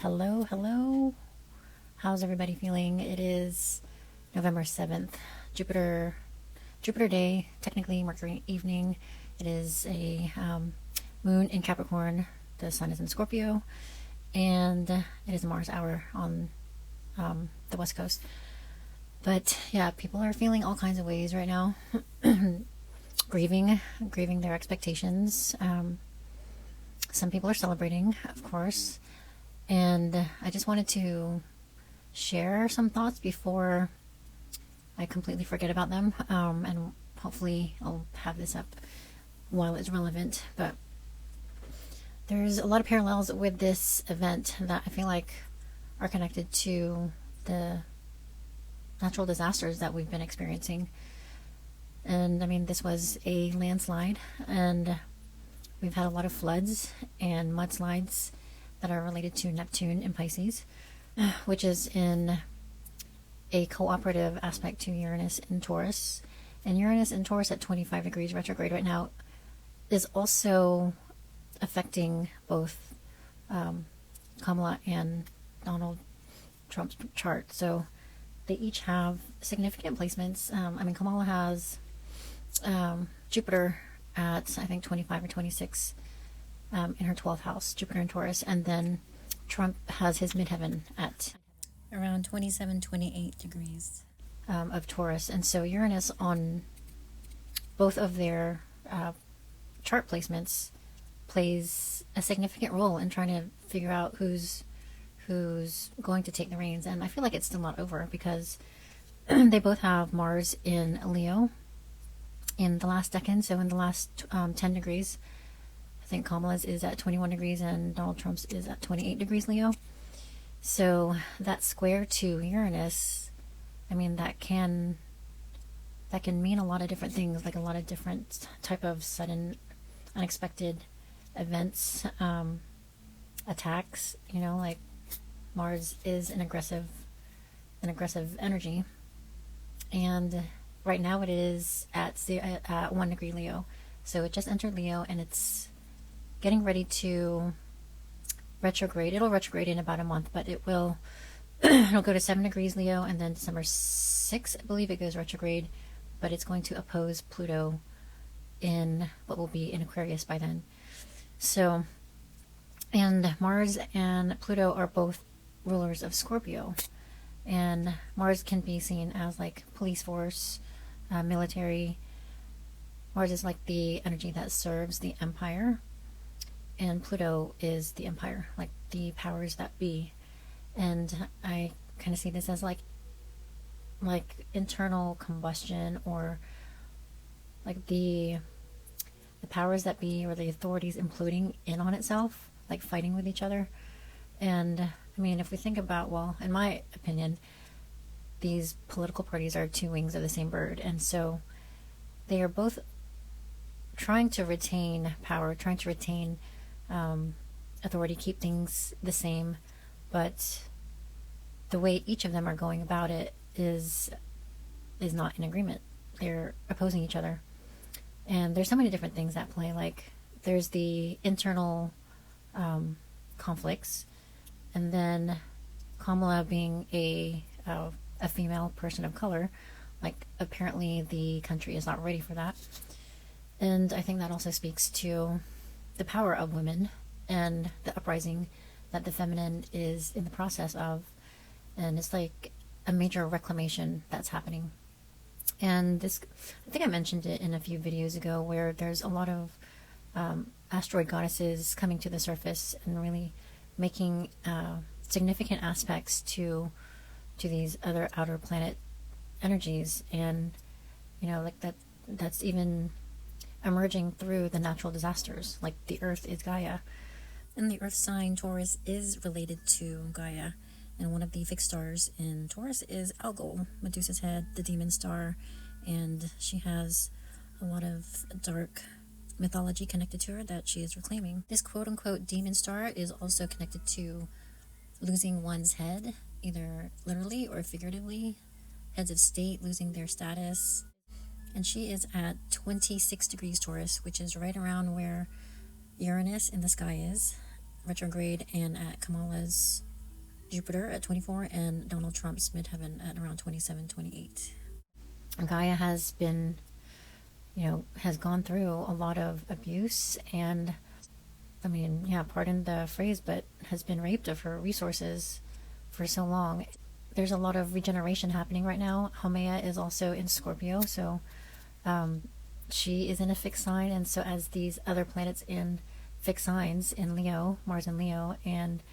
Hello, hello. How's everybody feeling? It is November 7th, Jupiter day, technically Mercury evening. It is a moon in Capricorn. The sun is in Scorpio, and it is a Mars hour on the West Coast. But yeah, people are feeling all kinds of ways right now. grieving their expectations. Some people are celebrating, of course. And I just wanted to share some thoughts before I completely forget about them. And hopefully I'll have this up while it's relevant. But there's a lot of parallels with this event that I feel like are connected to the natural disasters that we've been experiencing. And I mean, this was a landslide, and we've had a lot of floods and mudslides that are related to Neptune in Pisces, which is in a cooperative aspect to Uranus in Taurus. And Uranus in Taurus at 25 degrees retrograde right now is also affecting both Kamala and Donald Trump's chart. So they each have significant placements. Kamala has Jupiter at, I think, 25 or 26 in her 12th house, Jupiter in Taurus, and then Trump has his midheaven at around 27, 28 degrees of Taurus. And so Uranus on both of their chart placements plays a significant role in trying to figure out who's going to take the reins. And I feel like it's still not over because they both have Mars in Leo in the last decan, so in the last 10 degrees. I think Kamala's is at 21 degrees and Donald Trump's is at 28 degrees Leo. So that square to Uranus, I mean, that can mean a lot of different things, like a lot of different type of sudden, unexpected events, attacks. Like Mars is an aggressive energy, and right now it is at 1 degree Leo. So it just entered Leo, and it's getting ready to retrograde. It'll retrograde in about a month, but it'll go to 7 degrees Leo, and then December 6th, I believe it goes retrograde, but it's going to oppose Pluto in what will be in Aquarius by then. So, and Mars and Pluto are both rulers of Scorpio, and Mars can be seen as like police force, military. Mars is like the energy that serves the empire, and Pluto is the empire, like the powers that be. And I kind of see this as like internal combustion, or like the powers that be, or the authorities imploding in on itself, like fighting with each other. And I mean, if we think about, well, in my opinion, these political parties are two wings of the same bird, and so they are both trying to retain power, trying to retain authority, keep things the same, but the way each of them are going about it is not in agreement. They're opposing each other, and there's so many different things at play. Like there's the internal conflicts, and then Kamala being a female person of color, like apparently the country is not ready for that. And I think that also speaks to the power of women and the uprising that the feminine is in the process of. And it's like a major reclamation that's happening. And this, I think I mentioned it in a few videos ago, where there's a lot of asteroid goddesses coming to the surface and really making significant aspects to these other outer planet energies. And like that's even emerging through the natural disasters. Like the Earth is Gaia, and the Earth sign Taurus is related to Gaia, and one of the fixed stars in Taurus is Algol, Medusa's head, the demon star, and she has a lot of dark mythology connected to her that she is reclaiming. This quote-unquote demon star is also connected to losing one's head, either literally or figuratively, heads of state losing their status. And she is at 26 degrees Taurus, which is right around where Uranus in the sky is, retrograde, and at Kamala's Jupiter at 24, and Donald Trump's midheaven at around 27, 28. Gaia has been, has gone through a lot of abuse and, pardon the phrase, but has been raped of her resources for so long. There's a lot of regeneration happening right now. Haumea is also in Scorpio, so she is in a fixed sign, and so as these other planets in fixed signs in Leo, Mars in Leo, and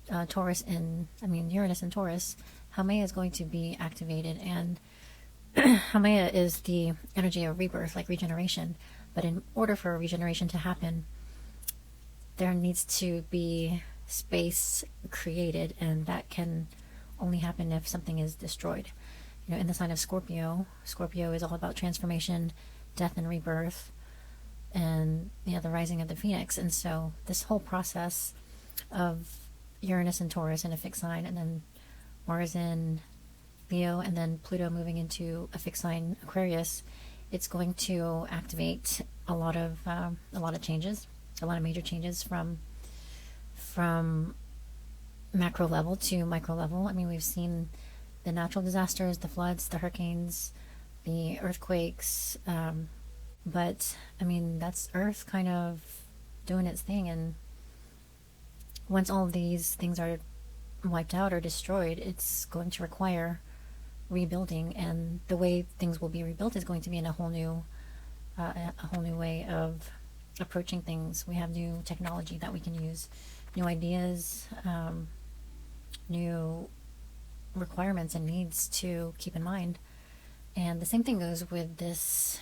Uranus in Taurus, Haumea is going to be activated, and Haumea is the energy of rebirth, like regeneration. But in order for regeneration to happen, there needs to be space created, and that can only happen if something is destroyed. In the sign of Scorpio, Scorpio is all about transformation, death, and rebirth, and the rising of the phoenix. And so this whole process of Uranus and Taurus in a fixed sign, and then Mars in Leo, and then Pluto moving into a fixed sign Aquarius, it's going to activate a lot of changes, a lot of major changes from macro level to micro level. We've seen the natural disasters, the floods, the hurricanes, the earthquakes, but that's Earth kind of doing its thing, and once all of these things are wiped out or destroyed, it's going to require rebuilding, and the way things will be rebuilt is going to be in a whole new way of approaching things. We have new technology that we can use, new ideas, new requirements and needs to keep in mind. And the same thing goes with this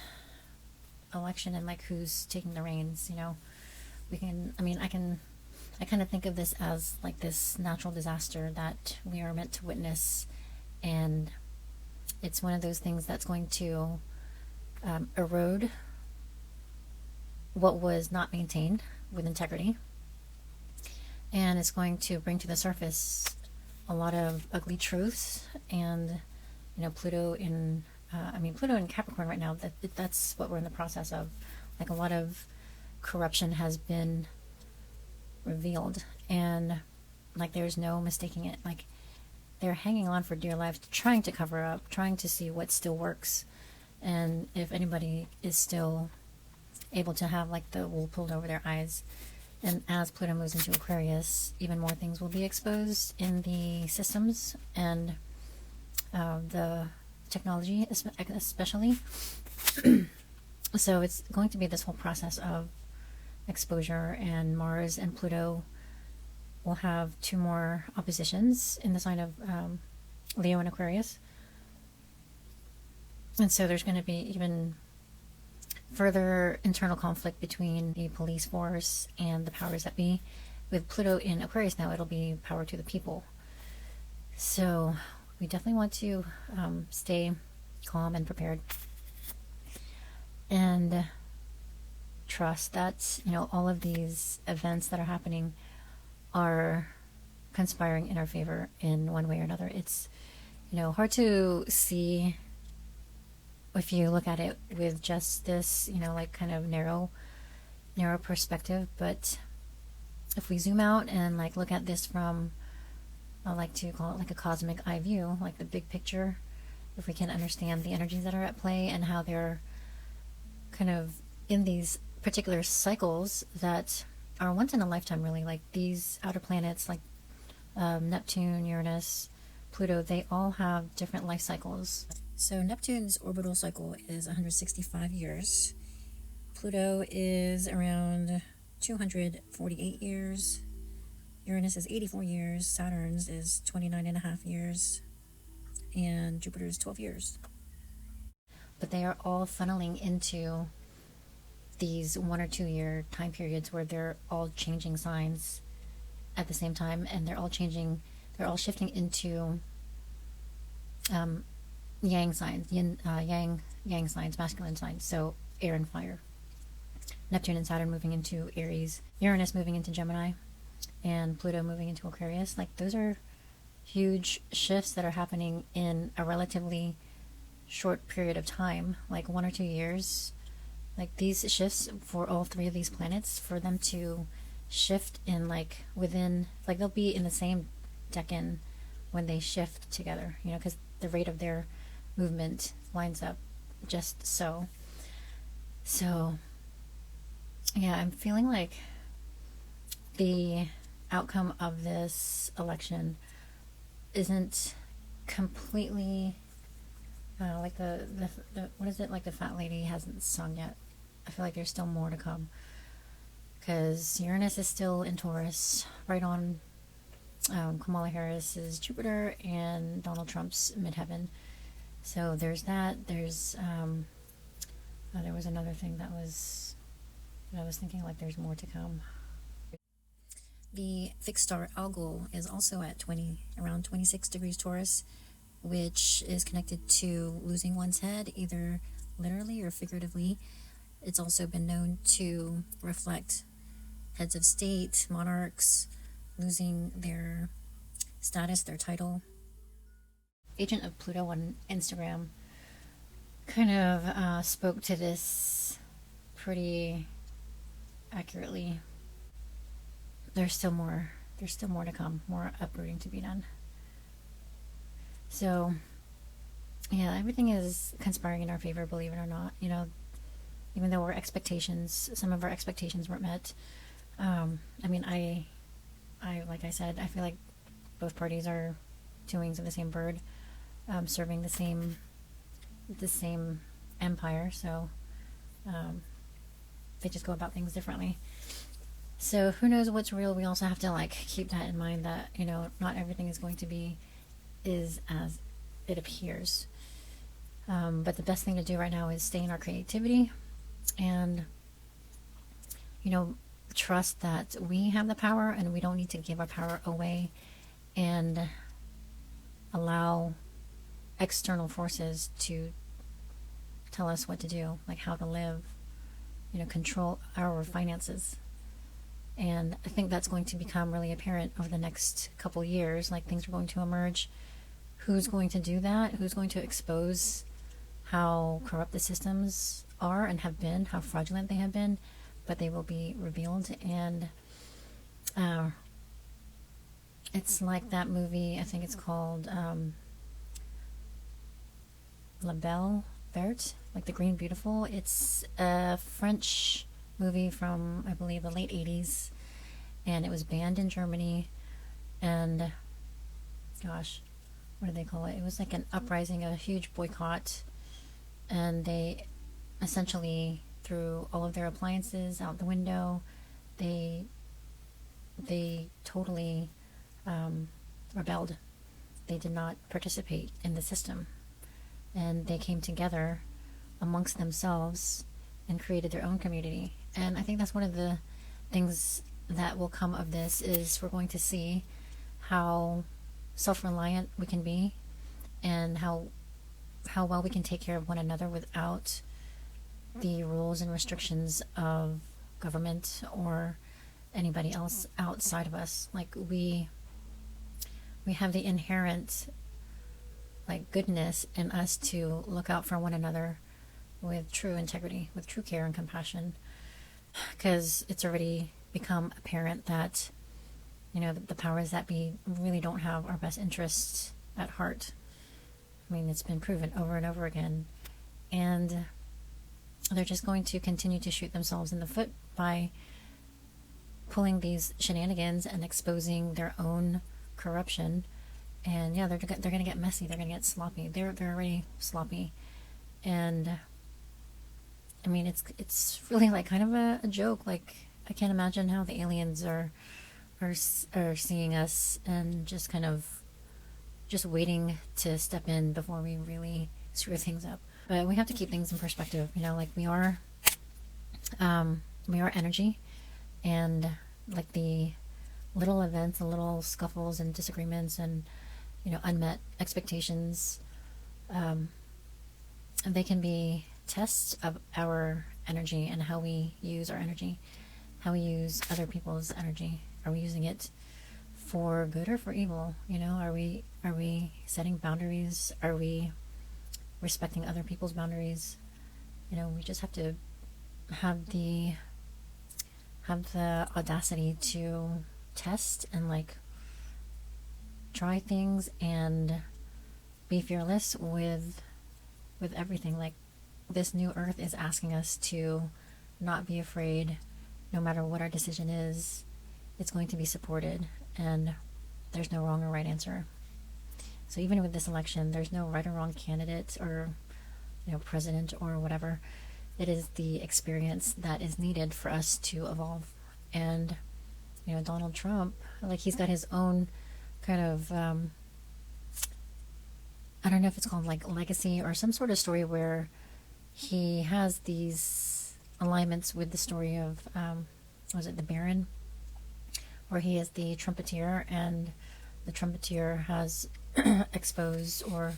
election and who's taking the reins. I kind of think of this as this natural disaster that we are meant to witness, and it's one of those things that's going to erode what was not maintained with integrity, and it's going to bring to the surface a lot of ugly truths. And Pluto in Capricorn right now, that's what we're in the process of. A lot of corruption has been revealed, and there's no mistaking it. They're hanging on for dear life, trying to cover up, trying to see what still works, and if anybody is still able to have the wool pulled over their eyes. And as Pluto moves into Aquarius, even more things will be exposed in the systems and the technology especially. So it's going to be this whole process of exposure, and Mars and Pluto will have 2 more oppositions in the sign of Leo and Aquarius. And so there's going to be even further internal conflict between the police force and the powers that be. With Pluto in Aquarius now, it'll be power to the people. So we definitely want to stay calm and prepared, and trust that all of these events that are happening are conspiring in our favor in one way or another. It's hard to see if you look at it with just this kind of narrow perspective, but if we zoom out and look at this from, I like to call it a cosmic eye view, the big picture, if we can understand the energies that are at play and how they're kind of in these particular cycles that are once in a lifetime, really. These outer planets Neptune, Uranus, Pluto, they all have different life cycles. So Neptune's orbital cycle is 165 years. Pluto is around 248 years. Uranus is 84 years. Saturn's is 29.5 years. And Jupiter's 12 years. But they are all funneling into these 1 or 2 year time periods where they're all changing signs at the same time, and they're all shifting into yang signs, yang signs, masculine signs, so air and fire. Neptune and Saturn moving into Aries, Uranus moving into Gemini, and Pluto moving into Aquarius. Those are huge shifts that are happening in a relatively short period of time, 1 or 2 years. These shifts for all 3 of these planets, for them to shift in within, they'll be in the same decan when they shift together, you know, because the rate of their movement lines up just so. So, yeah, I'm feeling like the outcome of this election isn't completely like the what is it, like the fat lady hasn't sung yet. I feel like there's still more to come, because Uranus is still in Taurus, right on Kamala Harris's Jupiter and Donald Trump's midheaven. So there's that. There's there was another thing that I was thinking, like, there's more to come. The fixed star Algol is also at around 26 degrees Taurus, which is connected to losing one's head, either literally or figuratively. It's also been known to reflect heads of state, monarchs, losing their status, their title. Agent of Pluto on Instagram kind of spoke to this pretty accurately. There's still more to come, more uprooting to be done. So yeah, everything is conspiring in our favor, believe it or not. You know, even though some of our expectations weren't met. I mean, I like I said, I feel like both parties are two wings of the same bird, serving the same empire. So they just go about things differently. So who knows what's real? We also have to, like, keep that in mind, that, you know, not everything is going to be as it appears. But the best thing to do right now is stay in our creativity and, you know, trust that we have the power and we don't need to give our power away and allow external forces to tell us what to do, like how to live, you know, control our finances. And I think that's going to become really apparent over the next couple years. Like, things are going to emerge. Who's going to do that? Who's going to expose how corrupt the systems are and have been, how fraudulent they have been? But they will be revealed. And it's like that movie, I think it's called La Belle Verte, like The Green Beautiful. It's a French movie from, I believe, the late 80s, and it was banned in Germany. And gosh, what do they call it? It was like an uprising, a huge boycott, and they essentially threw all of their appliances out the window. They totally rebelled. They did not participate in the system, and they came together amongst themselves and created their own community. And I think that's one of the things that will come of this, is we're going to see how self-reliant we can be, and how well we can take care of one another without the rules and restrictions of government or anybody else outside of us. Like, we have the inherent, like, goodness in us to look out for one another with true integrity, with true care and compassion, because it's already become apparent that, you know, the powers that be really don't have our best interests at heart. I mean, it's been proven over and over again, and they're just going to continue to shoot themselves in the foot by pulling these shenanigans and exposing their own corruption. And yeah, they're going to get messy. They're going to get sloppy. They're already sloppy. And I mean, it's really, like, kind of a joke. Like, I can't imagine how the aliens are seeing us and just kind of just waiting to step in before we really screw things up. But we have to keep things in perspective. You know, like, we are energy, and, like, the little events, the little scuffles and disagreements and, you know, unmet expectations, they can be tests of our energy and how we use our energy, how we use other people's energy. Are we using it for good or for evil? You know, are we setting boundaries? Are we respecting other people's boundaries? You know, we just have to have the audacity to test and, like, try things and be fearless with everything. Like, this new earth is asking us to not be afraid. No matter what our decision is, it's going to be supported, and there's no wrong or right answer. So even with this election, there's no right or wrong candidate, or president or whatever. It is the experience that is needed for us to evolve. And Donald Trump, like, he's got his own kind of I don't know if it's called like legacy or some sort of story, where he has these alignments with the story of was it the Baron, where he is the trumpeter, and the trumpeter has exposed or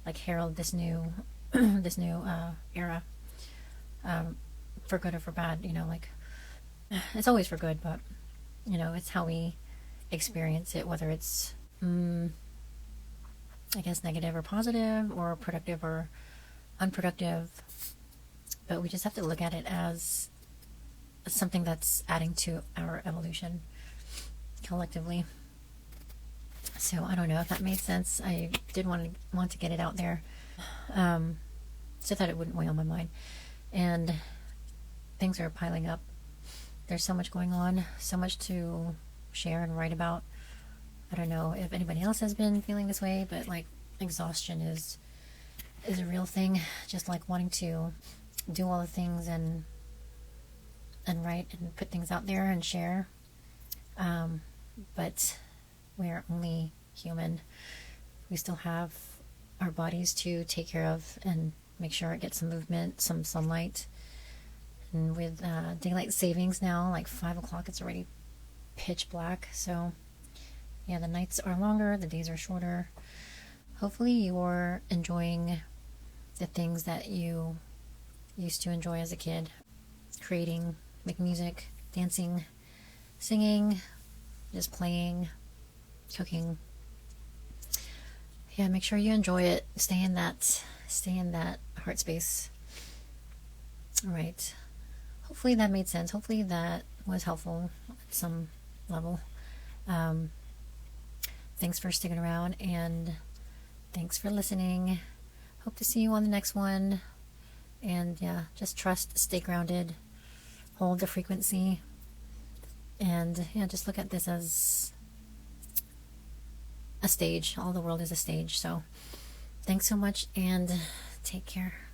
like herald this new era, for good or for bad. Like, it's always for good, but it's how we experience it, whether it's I guess negative or positive, or productive or unproductive. But we just have to look at it as something that's adding to our evolution collectively. So I don't know if that made sense. I did want to get it out there, so that it wouldn't weigh on my mind. And things are piling up. There's so much going on, so much to share and write about. I don't know if anybody else has been feeling this way, but like, exhaustion is a real thing. Just like wanting to do all the things and write and put things out there and share. But we're only human. We still have our bodies to take care of and make sure it gets some movement, some sunlight. And with daylight savings now, like 5 o'clock, it's already pitch black. So yeah, the nights are longer, the days are shorter. Hopefully you're enjoying the things that you used to enjoy as a kid. Creating, making music, dancing, singing, just playing, cooking. Yeah, make sure you enjoy it. Stay in that heart space. All right. Hopefully that made sense. Hopefully that was helpful at some level. Thanks for sticking around, and thanks for listening. Hope to see you on the next one. And yeah, just trust, stay grounded, hold the frequency, and yeah, just look at this as a stage. All the world is a stage. So thanks so much, and take care.